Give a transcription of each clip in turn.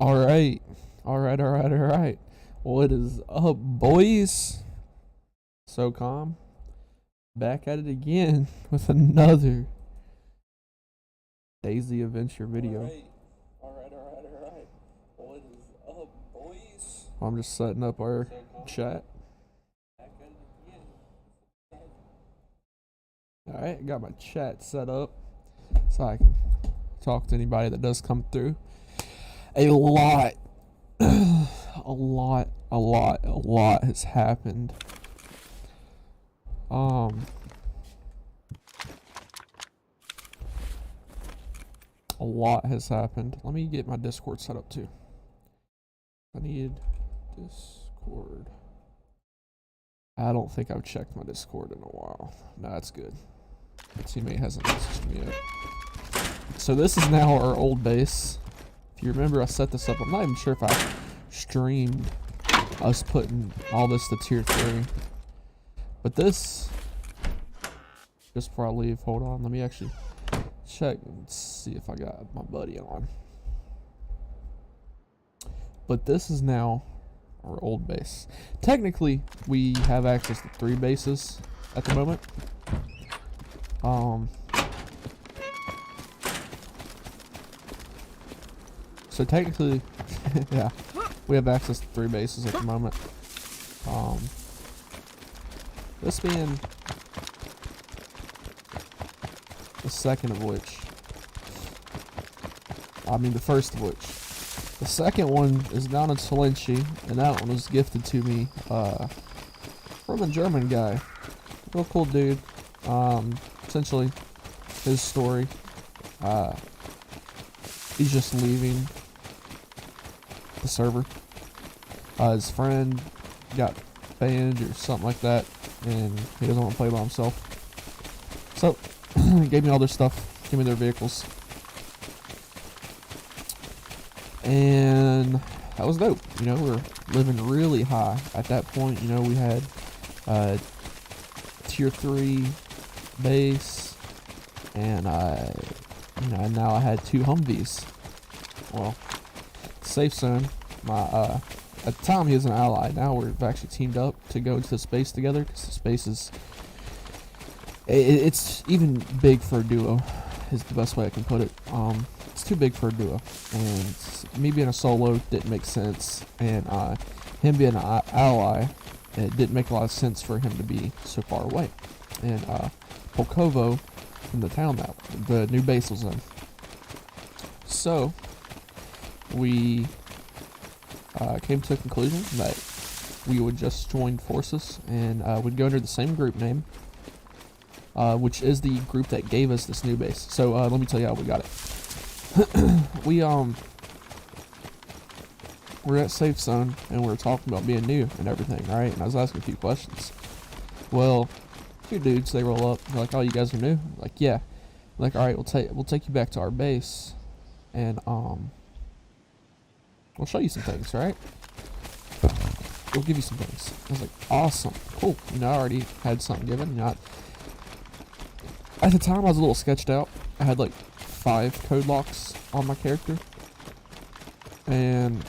Alright. Alright. What is up, boys? So calm. Back at it again with another DayZ adventure video. Alright. What is up, boys? I'm just setting up our chat. Alright, got my chat set up so I can talk to anybody that does come through. A lot has happened. A lot has happened. Let me get my Discord set up too. I need Discord. I don't think I've checked my Discord in a while. No, that's good. My teammate hasn't messaged me yet. So this is now our old base. If you remember, I set this up. I'm not even sure if I streamed us putting all this to tier 3. But this, just before I leave, hold on, let me actually check and see if I got my buddy on. But this is now our old base. Technically, we have access to 3 bases at the moment. So technically, yeah, we have access to 3 bases at the moment. This being the second of which, the first of which. The second one is down in Salenci, and that one was gifted to me from a German guy. Real cool dude. Essentially, his story. He's just leaving the server. His friend got banned or something like that, and he doesn't want to play by himself. So, he gave me all their stuff, gave me their vehicles. And that was dope. You know, we're living really high. At that point, you know, we had tier 3 base, and now I had 2 Humvees. Well, safe zone. At the time he was an ally. Now we've actually teamed up to go into the space together, because the space is it's even big for a duo, is the best way I can put it. It's too big for a duo, and me being a solo didn't make sense, and him being an ally, it didn't make a lot of sense for him to be so far away. And Polkovo, in the town that the new base was in, so we came to a conclusion that we would just join forces, and we'd go under the same group name, which is the group that gave us this new base. So let me tell you how we got it. We're at safe zone, and we're talking about being new and everything, right? And I was asking a few questions. Well, 2 dudes, they roll up, they're like, "Oh, you guys are new?" I'm like, "Yeah." I'm like, "All right, we'll take you back to our base, and we'll show you some things, right? We'll give you some things." I was like, "Awesome, cool." You know, I already had something given. You know, at the time I was a little sketched out. I had like 5 code locks on my character, and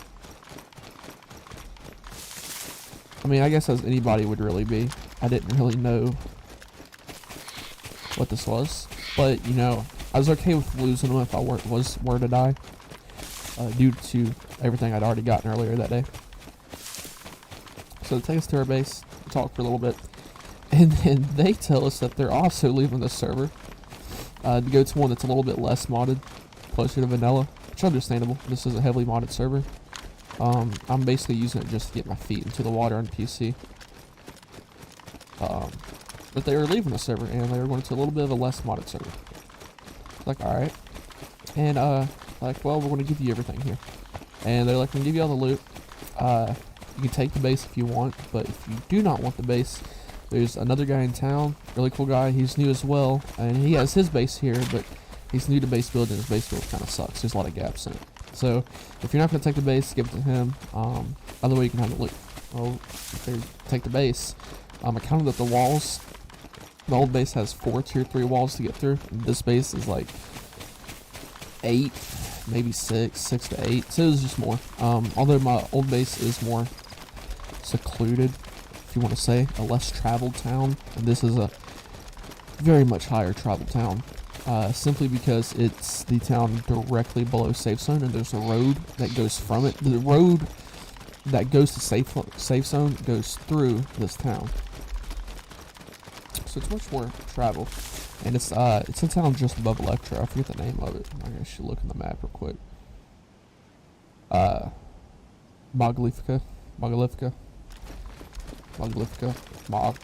I guess as anybody would really be, I didn't really know what this was, but you know, I was okay with losing them if I were to die, due to everything I'd already gotten earlier that day. So they take us to our base, talk for a little bit, and then they tell us that they're also leaving the server to go to one that's a little bit less modded, closer to vanilla, which is understandable. This is a heavily modded server. I'm basically using it just to get my feet into the water on PC. But they were leaving the server, and they were going to a little bit of a less modded server. Like, alright. And, like, well, we're going to give you everything here. And they're like, "We're going to give you all the loot. You can take the base if you want, but if you do not want the base, there's another guy in town, really cool guy, he's new as well, and he has his base here, but he's new to base building, his base build kind of sucks, there's a lot of gaps in it. So, if you're not going to take the base, give it to him. Other way you can have the loot." Well, if they take the base, I counted up the walls. The old base has 4 tier 3 walls to get through. This base is like 8 maybe 6 to 8. So it was just more. Although my old base is more secluded, if you want to say, a less traveled town, and this is a very much higher traveled town. Simply because it's the town directly below safe zone, and there's a road that goes from it. The road that goes to safe zone goes through this town, so it's much more travel. And it's a town just above Electra. I forget the name of it. I should look in the map real quick. Mogilifka, Mog.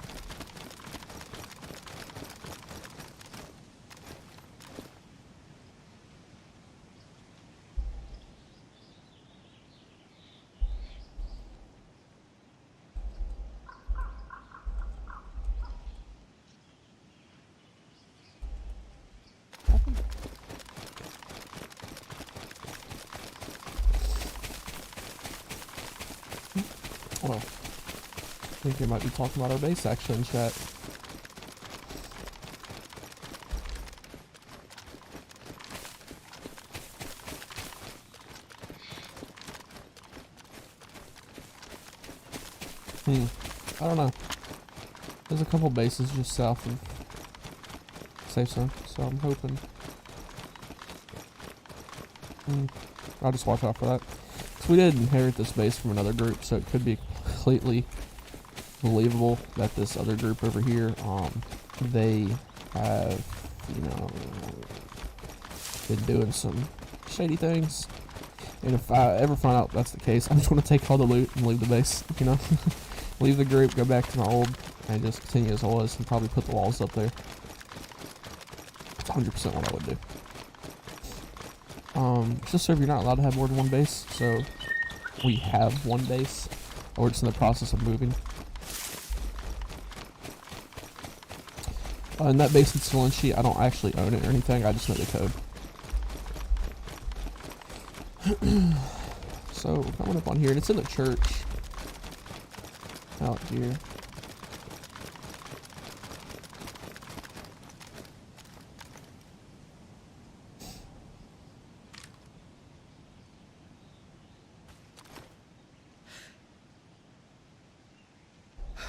Well, I think they might be talking about our base actually in chat. I don't know. There's a couple bases just south of safe zone, so I'm hoping. I'll just watch out for that. So we did inherit this base from another group, so it could be completely believable that this other group over here, they have, you know, been doing some shady things. And if I ever find out that's the case, I'm just going to take all the loot and leave the base, you know. Leave the group, go back to my old, and just continue as I was, and probably put the walls up there. That's 100% what I would do. Just so you're not allowed to have more than one base, so we have one base, or it's in the process of moving. And that base in Stolen Sheet, I don't actually own it or anything, I just know the code. So, coming up on here, and it's in the church. Out here.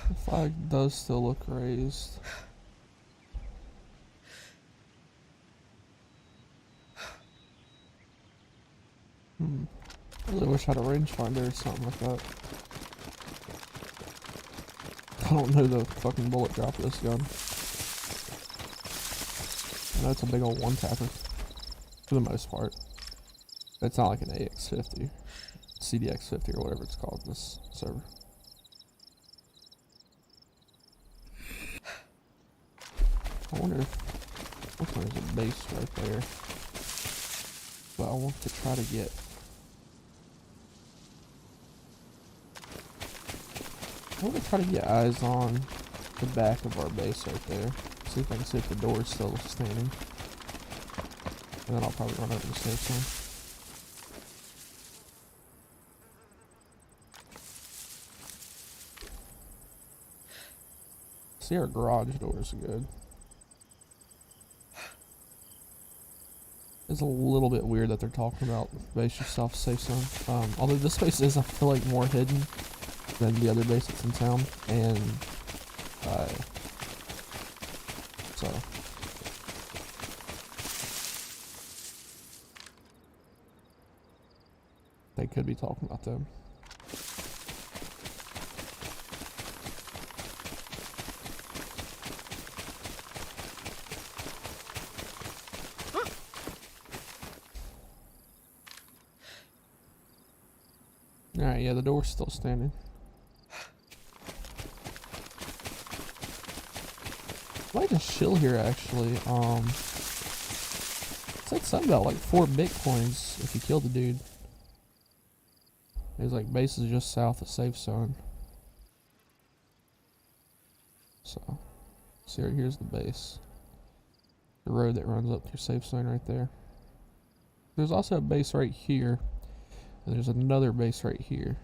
The flag does still look raised. I really wish I had a rangefinder or something like that. I don't know the fucking bullet drop of this gun. I know it's a big old one-tapper, for the most part. It's not like an AX50, CDX50 or whatever it's called in this server. I wonder if, looks like there's a base right there. But I want to try to get, eyes on the back of our base right there. See if I can see if the door is still standing. And then I'll probably run over to safe zone. See, our garage doors are good. It's a little bit weird that they're talking about base yourself safe zone. Although this space is, I feel like, more hidden than the other base that's in town, and so they could be talking about them. Alright, yeah, the door's still standing. I might just chill here actually. It said something about like 4 Bitcoins if you kill the dude. There's like bases just south of safe zone. So, see right here's the base. The road that runs up to your safe zone right there. There's also a base right here. And there's another base right here.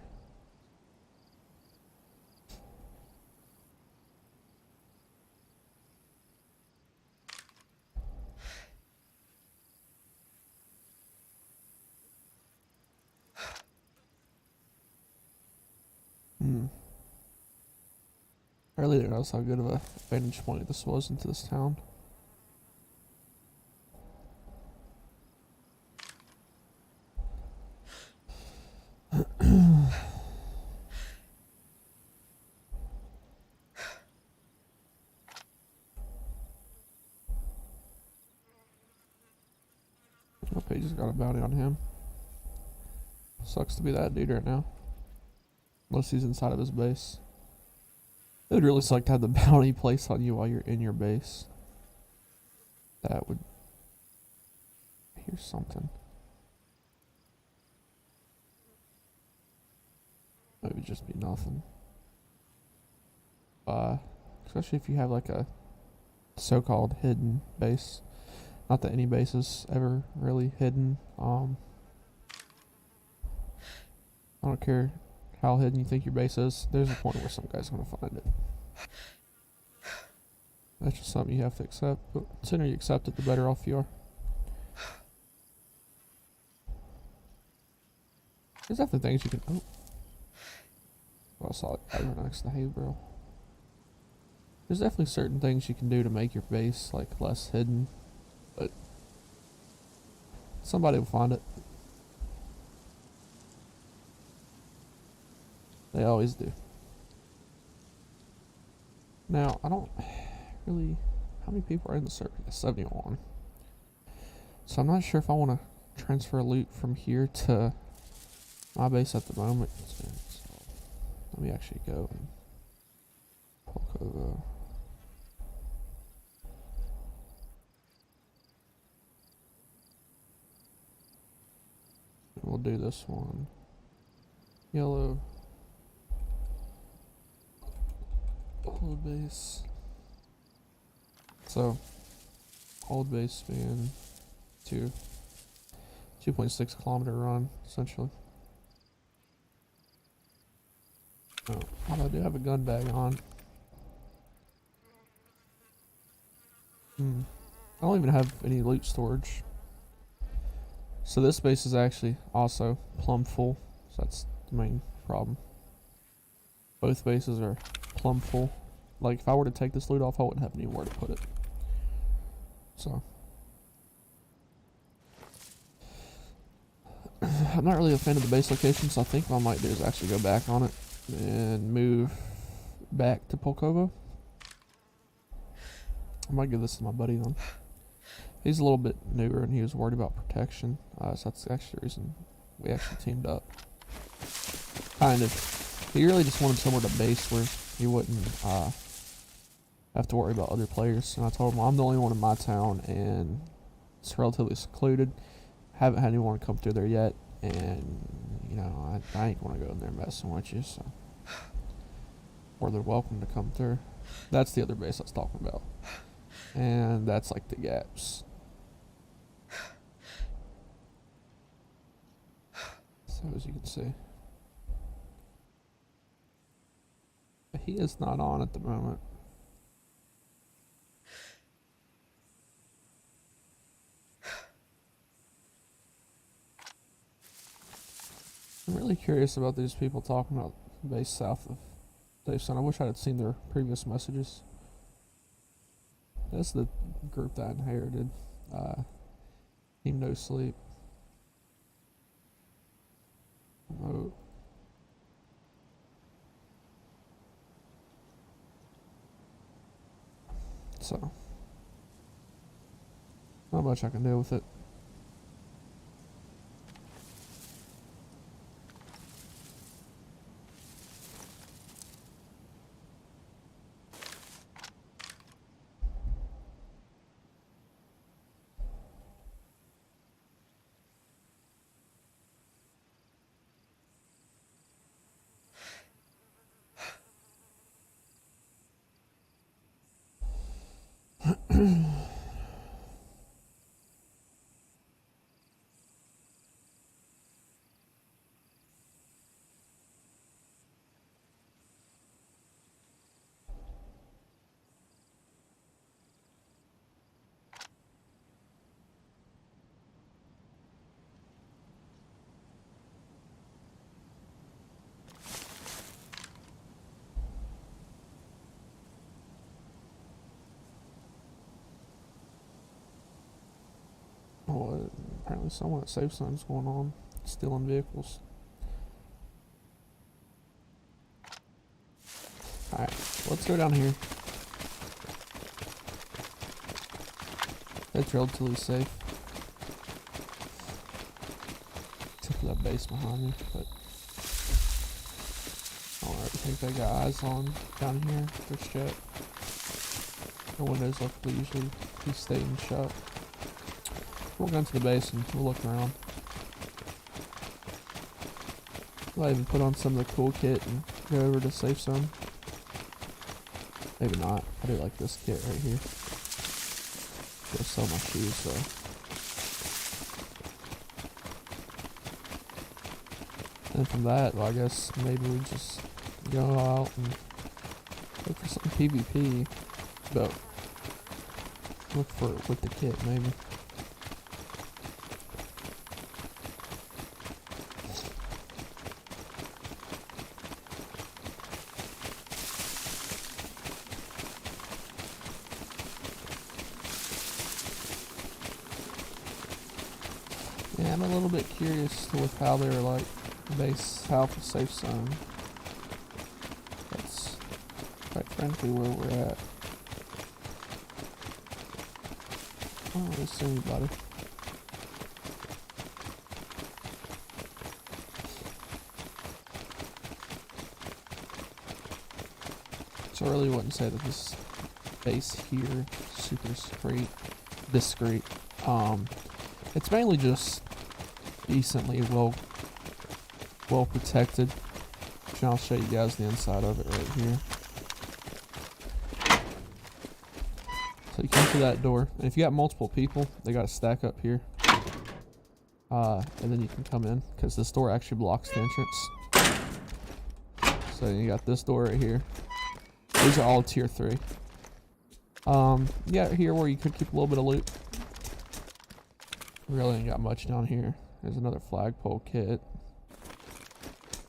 I really didn't realize how good of a vantage point this was into this town. Okay, just got a bounty on him. Sucks to be that dude right now. Unless he's inside of his base. It would really suck to have the bounty placed on you while you're in your base. That would... Here's something. It would just be nothing. Especially if you have like a so-called hidden base. Not that any base is ever really hidden. I don't care how hidden you think your base is. There's a point where some guy's gonna find it. That's just something you have to accept. But the sooner you accept it, the better off you are. There's definitely things you can... Oh. I saw it right next to the hay bale. There's definitely certain things you can do to make your base like less hidden, but somebody will find it. They always do. Now, I don't really... How many people are in the server? 71. So I'm not sure if I want to transfer loot from here to my base at the moment. So let me actually go and Polkovo. We'll do this one. Yellow. Old base. So, old base span 2.6 kilometer run, essentially. Oh, I do have a gun bag on. I don't even have any loot storage. So this base is actually also plumb full. So that's the main problem. Both bases are plumb full. Like if I were to take this loot off, I wouldn't have anywhere to put it. So I'm not really a fan of the base location, so I think what I might do is actually go back on it and move back to Polkovo. I might give this to my buddy then. He's a little bit newer and he was worried about protection, so that's actually the reason we actually teamed up. Kind of. He really just wanted somewhere to base where he wouldn't have to worry about other players. And I told him, well, I'm the only one in my town and it's relatively secluded. Haven't had anyone come through there yet, and you know, I ain't gonna go in there messing with you, so. Or they're welcome to come through. That's the other base I was talking about. And that's like the gaps. So as you can see. But he is not on at the moment. I'm really curious about these people talking about base south of DayZ. I wish I had seen their previous messages. That's the group that I inherited. Team No Sleep. Oh. So, not much I can do with it. what? Apparently someone at Safe Zone's going on. Stealing vehicles. Alright, let's go down here. It's relatively safe. Except for that base behind me, but I don't think they got eyes on down here. There's jet. The windows look usually be staying shut. We'll go into the base and we'll look around. I'll even put on some of the cool kit and go over to Safe Zone. Maybe not. I do like this kit right here. Go sell my shoes, so. And from that, well, I guess maybe we just go out and look for some PvP, but look for it with the kit, maybe. Yeah, I'm a little bit curious with how they're like base South of Safe Zone. That's quite frankly where we're at. I don't really see anybody. So I really wouldn't say that this base here is super discreet. It's mainly just decently well protected. Which I'll show you guys the inside of it right here. So you come through that door, and if you got multiple people, they gotta stack up here. And then you can come in, because this door actually blocks the entrance. So you got this door right here. These are all tier 3. You got here where you could keep a little bit of loot. Really ain't got much down here. There's another flagpole kit.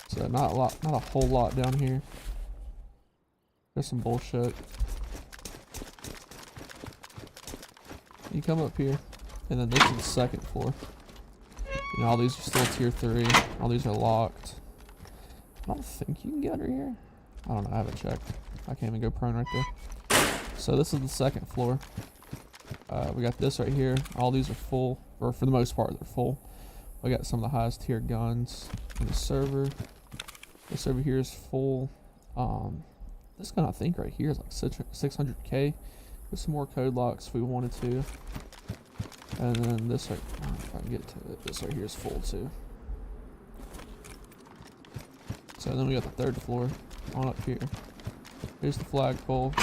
So not a whole lot down here. There's some bullshit. You come up here, and then this is the second floor. And all these are still tier 3. All these are locked. I don't think you can get under here. I don't know, I haven't checked. I can't even go prone right there. So this is the second floor. We got this right here. All these are full, or for the most part, they're full. We got some of the highest tier guns in the server. This over here is full. This gun I think right here is like 600k. With some more code locks if we wanted to. And then this right, I don't know if I can get to it. This right here is full too. So then we got the third floor on up here. Here's the flagpole.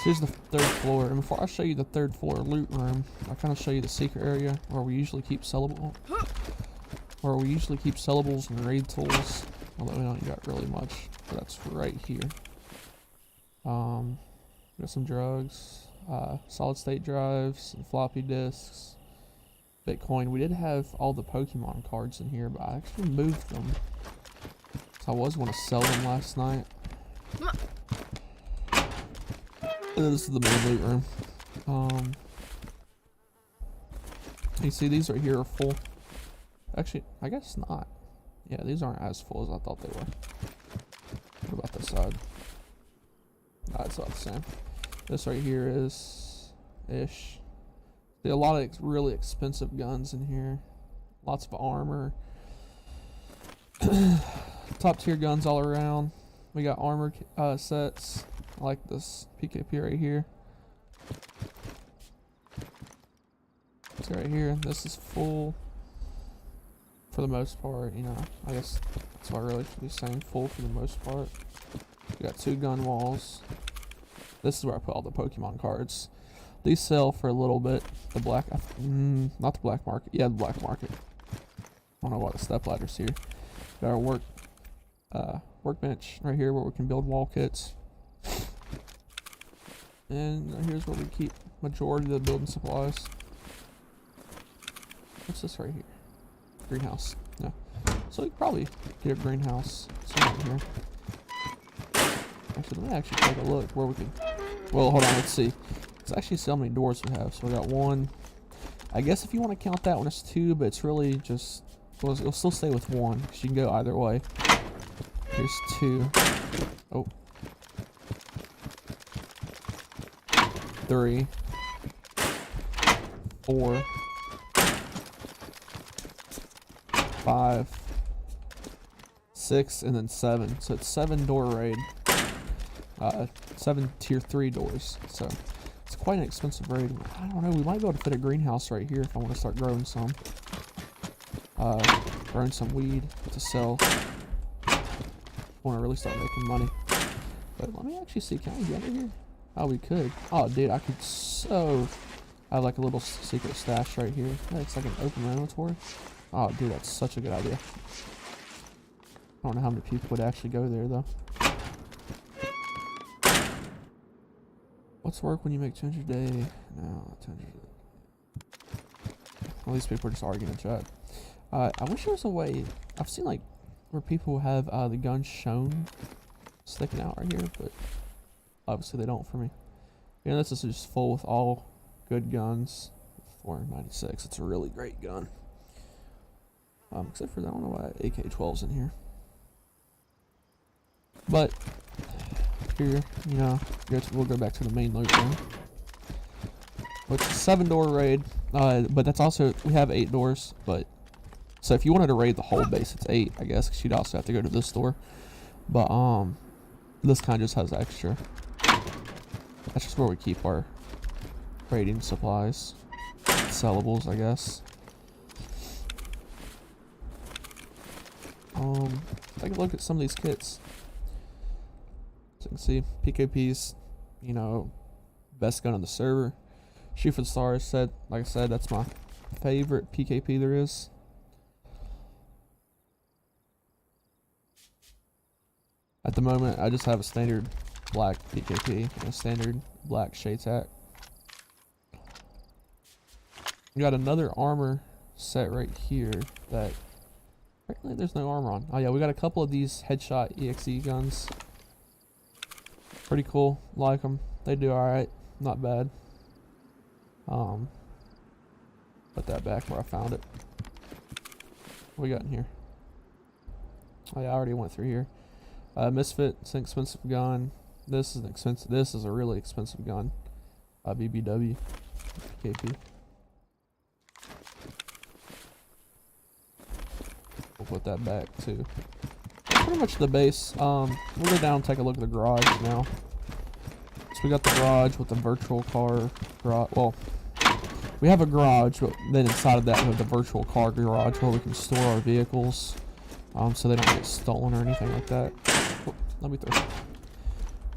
Here's the third floor, and before I show you the third floor loot room, I kind of show you the secret area where we usually keep sellables and raid tools. Although we don't got really much, but that's right here. Got some drugs, solid state drives, and floppy disks, Bitcoin. We did have all the Pokemon cards in here, but I actually moved them. So I was going to sell them last night. And then this is the main loot room. You see these right here are full. Actually, I guess not. Yeah, these aren't as full as I thought they were. What about this side? Nah, it's about the same. This right here is ish. There are a lot of really expensive guns in here. Lots of armor. Top tier guns all around. We got armor sets. I like this PKP right here. It's right here. This is full for the most part. You know, I guess that's what I really should be saying. Full for the most part. We got 2 gun walls. This is where I put all the Pokemon cards. These sell for a little bit. The black, not the black market. Yeah, the black market. I don't know why the step ladder's here. Got our workbench right here where we can build wall kits. And here's where we keep majority of the building supplies. What's this right here? Greenhouse. No. So we could probably get a greenhouse somewhere here. Actually, let me actually take a look where we can. Well, hold on. Let's see. Let's actually see how many doors we have. So we got 1. I guess if you want to count that one as 2, but it's really just, well, it'll still stay with 1, because you can go either way. Here's 2. Oh. 3. 4. 5. 6, and then 7. So it's 7 door raid. 7 tier 3 doors. So it's quite an expensive raid. I don't know, we might be able to fit a greenhouse right here if I want to start growing some. Growing some weed to sell. I want to really start making money. But let me actually see, can we get under here? Oh, we could. Oh, dude, I could so... I have like a little secret stash right here. It's like an open inventory. Oh, dude, that's such a good idea. I don't know how many people would actually go there, though. What's work when you make 200 a day? No, 200. Well, these people are just arguing in chat. I wish there was a way. I've seen like where people have the guns shown sticking out right here, but obviously they don't for me. You know, this is just full with all good guns. 496. It's a really great gun. Except for that, I don't know why AK-12's in here. But here, you know, we'll go back to the main loot room. Which is 7 door raid, but that's also, we have 8 doors, but so if you wanted to raid the whole base, it's 8, I guess, because you'd also have to go to this door. But this kind of just has extra. That's just where we keep our raiding supplies, sellables, I guess. Take a look at some of these kits. So you can see PKP's, you know, best gun on the server. Shoot for the stars said, like I said, that's my favorite PKP there is. At the moment, I just have a standard black PKP and a standard black shade tack. We got another armor set right here that apparently there's no armor on. Oh yeah, we got a couple of these headshot EXE guns. Pretty cool, like them. They do alright, not bad. Put that back where I found it. What we got in here? Oh yeah, I already went through here. Misfit, it's an expensive gun. This is a really expensive gun. BBW, KP. We'll put that back too. Pretty much the base. We'll go down and take a look at the garage now. So we got the garage with the virtual car garage. Well, we have a garage, but then inside of that we have the virtual car garage where we can store our vehicles, so they don't get stolen or anything like that. Oh, let me throw.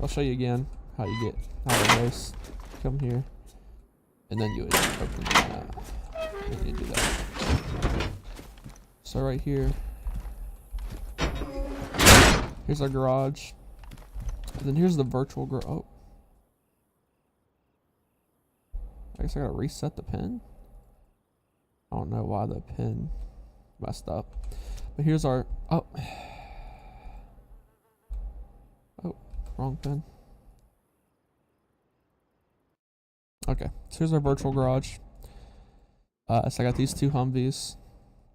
I'll show you again how you get out of the base. Come here, and then you would open that. And you do that. So right here, here's our garage, and then here's the virtual garage. Oh, I guess I gotta reset the pin. I don't know why the pin messed up, but here's our oh, wrong pin. Okay, so here's our virtual garage. So I got these 2 Humvees,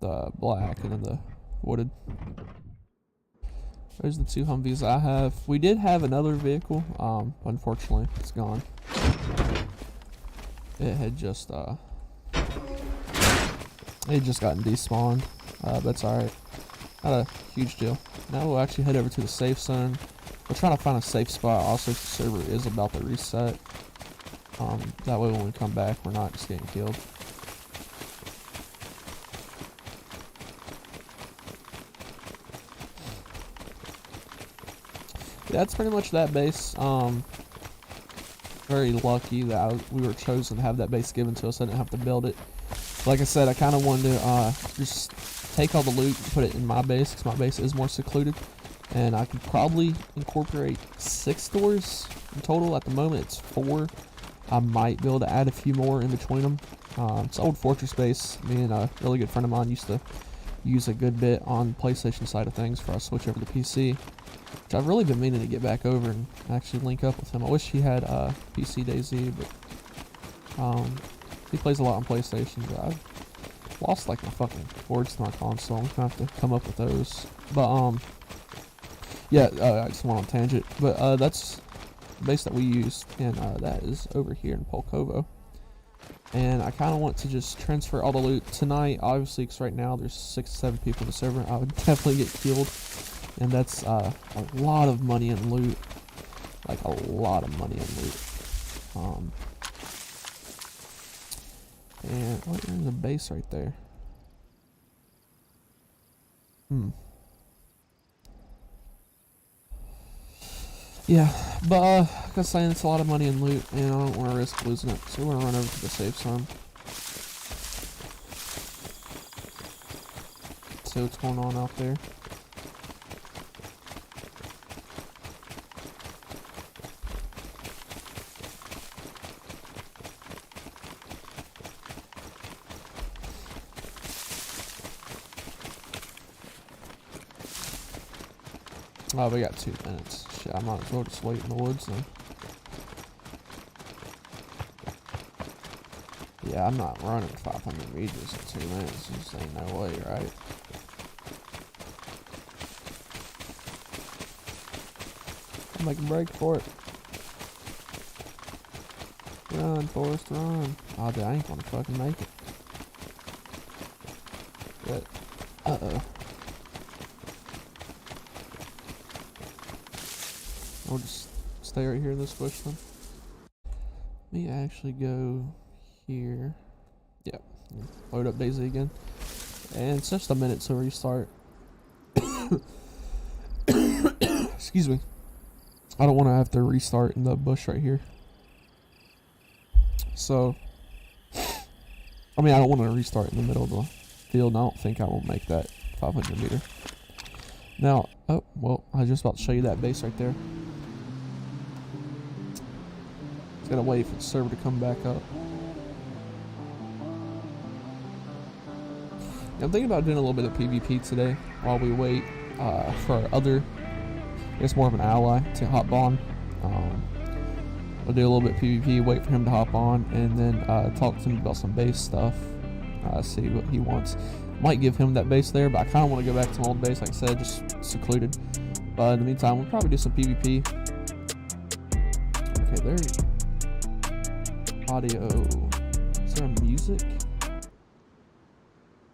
the black and then the wooded. There's the 2 Humvees I have. We did have another vehicle, unfortunately it's gone. It had just gotten despawned. That's alright. Not a huge deal. Now we'll actually head over to the safe zone. We're trying to find a safe spot also if the server is about to reset. That way when we come back we're not just getting killed. Yeah, that's pretty much that base. Very lucky that we were chosen to have that base given to us. I didn't have to build it. Like I said, I kind of wanted to just take all the loot and put it in my base, because my base is more secluded. And I could probably incorporate 6 doors in total. At the moment it's 4. I might be able to add a few more in between them. It's old fortress base. Me and a really good friend of mine used to use a good bit on PlayStation side of things before I switch over to PC. Which I've really been meaning to get back over and actually link up with him. I wish he had PC DayZ, but He plays a lot on PlayStation, but I've lost like my fucking cords to my console. I'm gonna have to come up with those. But yeah, I just went on a tangent. But that's the base that we use, and that is over here in Polkovo. And I kind of want to just transfer all the loot tonight, obviously, because right now there's 6 to 7 people in the server. I would definitely get killed, and that's a lot of money in loot, like a lot of money in loot. And oh, there's a base right there. Yeah, but like I was saying, it's a lot of money in loot, and I don't want to risk losing it, so we're gonna run over to the safe zone. See what's going on out there. Oh, we got 2 minutes. Shit, I might as well just wait in the woods then. Yeah, I'm not running 500 meters in 2 minutes. Just ain't no way, right? I'm making a break for it. Run, Forrest, run. Oh, dude, I ain't gonna fucking make it. But, uh-oh. We'll just stay right here in this bush then. Let me actually go here. Yep. Load up DayZ again. And it's just a minute to restart. Excuse me. I don't want to have to restart in the bush right here. So, I mean, I don't want to restart in the middle of the field. I don't think I will make that 500 meter. Now, oh, well, I was just about to show you that base right there. Just gotta wait for the server to come back up. I'm thinking about doing a little bit of PvP today while we wait for our other, I guess more of an ally to hop on. We'll do a little bit of PvP, wait for him to hop on, and then talk to him about some base stuff. See what he wants. Might give him that base there, but I kind of want to go back to my old base, like I said, just secluded. But in the meantime, we'll probably do some PvP. Okay, there's audio. Is there music?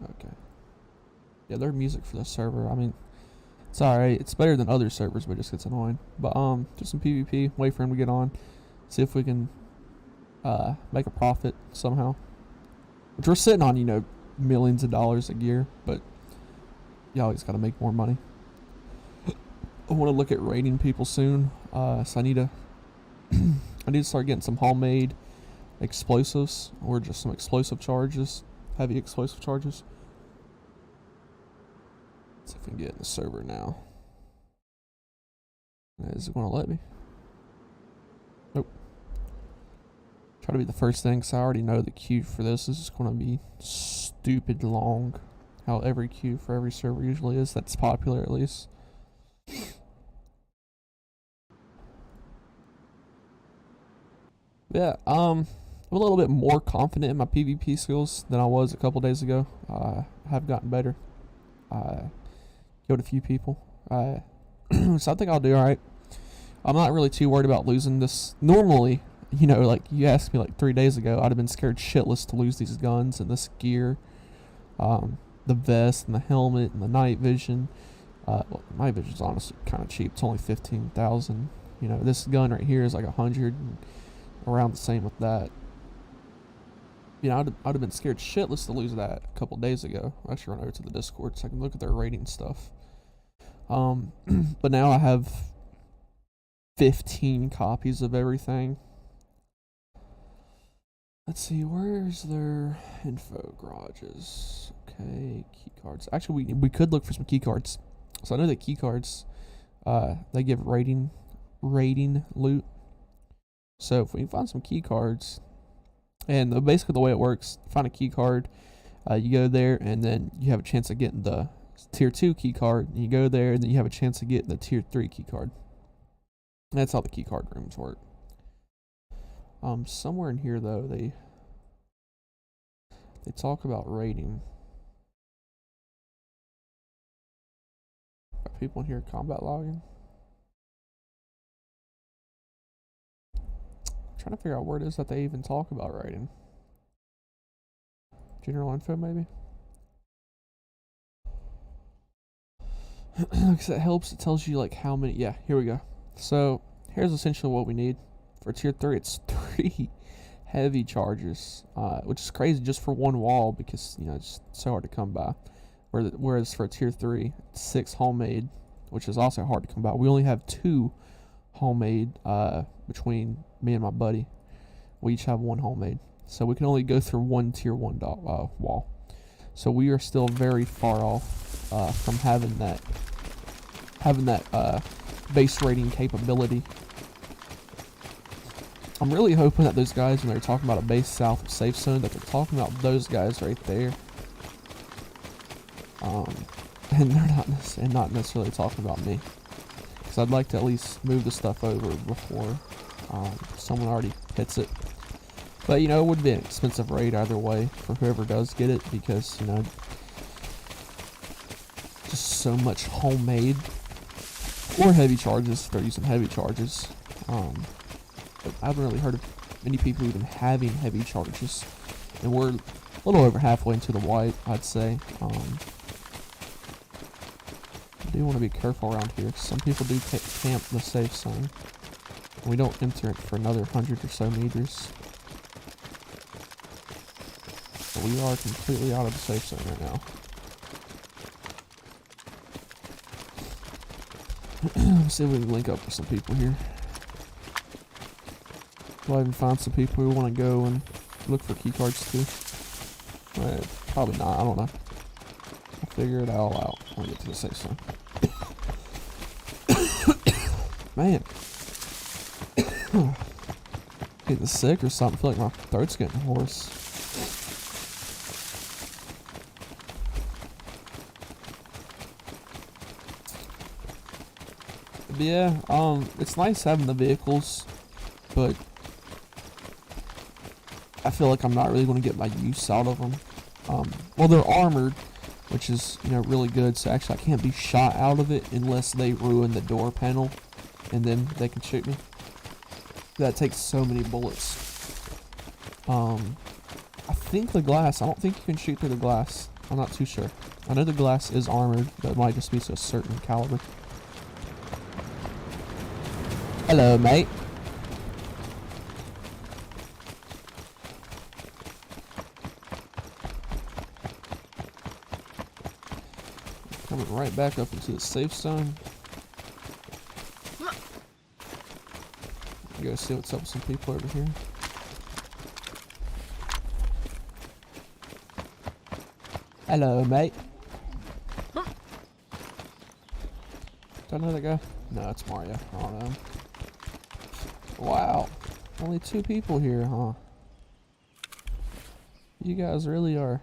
Okay. Yeah, there's music for the server. I mean, it's alright. It's better than other servers, but it just gets annoying. But just some PvP. Wait for him to get on. See if we can make a profit somehow. Which we're sitting on, you know, millions of dollars a year, but you always got to make more money. I want to look at raiding people soon, so I need to I need to start getting some homemade explosives, or just some explosive charges, heavy explosive charges. Let's see if we can get in the server now. Is it going to let me? Nope. Try to be the first thing, because I already know the queue for this is going to be stupid long. How every queue for every server usually is, that's popular at least. Yeah, I'm a little bit more confident in my PvP skills than I was a couple days ago. I have gotten better. Killed a few people. So I think I'll do alright. I'm not really too worried about losing this. Normally, you know, like you asked me like 3 days ago, I'd have been scared shitless to lose these guns and this gear. The vest and the helmet and the night vision. Well, night vision's honestly kind of cheap. It's only 15,000. You know, this gun right here is like 100. Around the same with that. You know, I'd have been scared shitless to lose that a couple days ago. I actually run over to the Discord so I can look at their rating stuff. But now I have 15 copies of everything. Let's see, where's their info garages? Okay, key cards. Actually, we could look for some key cards. So I know that key cards, they give rating loot. So if we can find some key cards, and basically the way it works, find a key card, you go there, and then you have a chance of getting the tier 2 key card. And you go there, and then you have a chance of getting the tier 3 key card. That's how the key card rooms work. Somewhere in here though, They talk about rating. Are people in here combat logging? I'm trying to figure out where it is that they even talk about rating. General info, maybe? Because it helps. It tells you like how many. Yeah, here we go. So here's essentially what we need for tier 3. It's 3 heavy charges, which is crazy just for one wall because it's so hard to come by. Whereas for tier 3, it's 6 homemade, which is also hard to come by. We only have 2 homemade between me and my buddy. We each have 1 homemade, so we can only go through 1 tier 1 wall. So we are still very far off from having that base rating capability. I'm really hoping that those guys, when they're talking about a base south safe zone, that they're talking about those guys right there. And they're not necessarily talking about me, because I'd like to at least move the stuff over before someone already hits it. But it would be an expensive raid either way for whoever does get it, because just so much homemade or heavy charges if they're using heavy charges. But I haven't really heard of many people even having heavy charges, and we're a little over halfway into the white, I'd say. I do want to be careful around here. Some people do camp the safe zone. We don't enter it for another 100 or so meters. But we are completely out of the safe zone right now. Let's see if we can link up with some people here. We'll even find some people who want to go and look for key cards too. Probably not, I don't know. I'll figure it all out when we get to the safe zone. Man. Getting sick or something. I feel like my throat's getting hoarse. But yeah, it's nice having the vehicles, but I feel like I'm not really going to get my use out of them. Well, they're armored, which is, really good, so actually I can't be shot out of it unless they ruin the door panel, and then they can shoot me. That takes so many bullets. I think the glass, I don't think you can shoot through the glass. I'm not too sure. I know the glass is armored, but it might just be to a certain caliber. Hello, mate. Coming right back up into the safe zone. Go see what's up with some people over here. Hello, mate. Do I know that guy? No, it's Mario. I don't know. Wow. Only 2 people here, huh? You guys really are.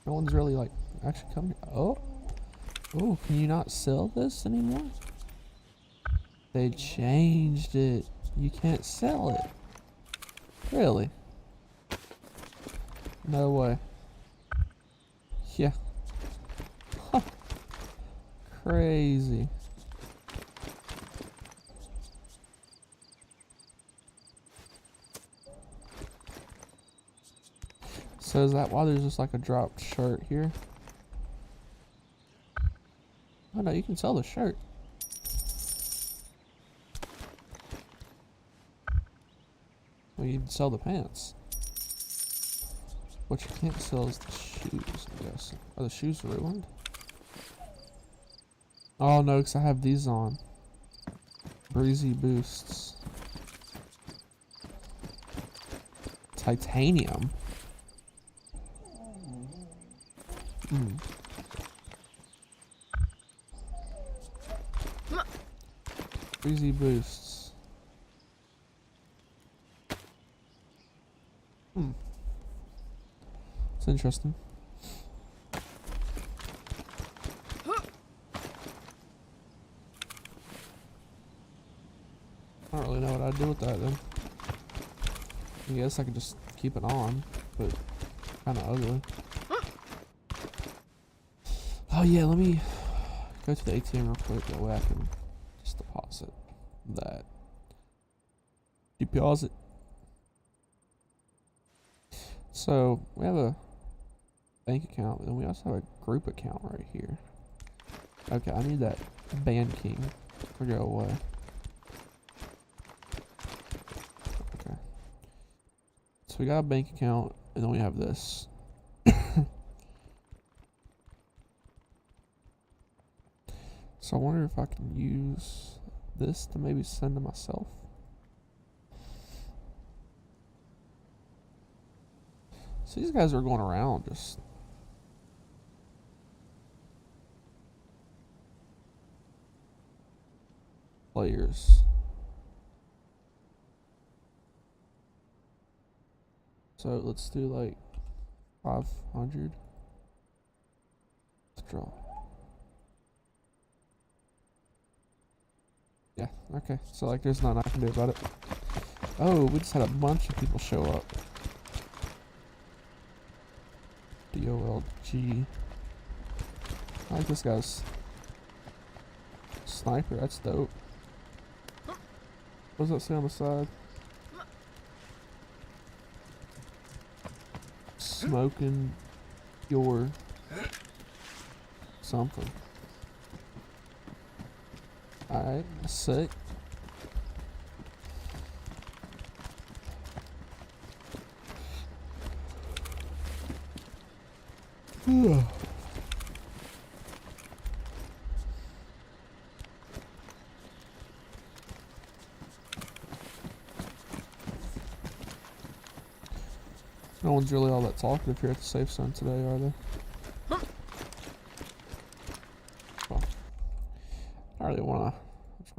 No one's really like actually coming. Oh, can you not sell this anymore? They changed it. You can't sell it. Really? No way. Yeah. Huh. Crazy. So is that why there's just like a dropped shirt here? Oh no, you can sell the shirt. Well, you can sell the pants. What you can't sell is the shoes, I guess. Are the shoes ruined? Oh no, because I have these on. Breezy boosts. Titanium. Breezy boosts. It's interesting. I don't really know what I'd do with that then. I guess I could just keep it on, but kinda ugly. Oh yeah, let me go to the ATM real quick, that way I can just deposit that. Deposit. So, we have a bank account, and we also have a group account right here. Okay, I need that Band King to go away. Okay. So we got a bank account, and then we have this. So I wonder if I can use this to maybe send to myself. So these guys are going around just players. So let's do like 500. Let's draw. Yeah, okay. So like there's nothing I can do about it. Oh, we just had a bunch of people show up. DOLG. I like this guy's sniper, that's dope. What does that say on the side? Smoking your something. Alright, sick. No one's really all that talkative here at the safe zone today, are they? Well, I really want to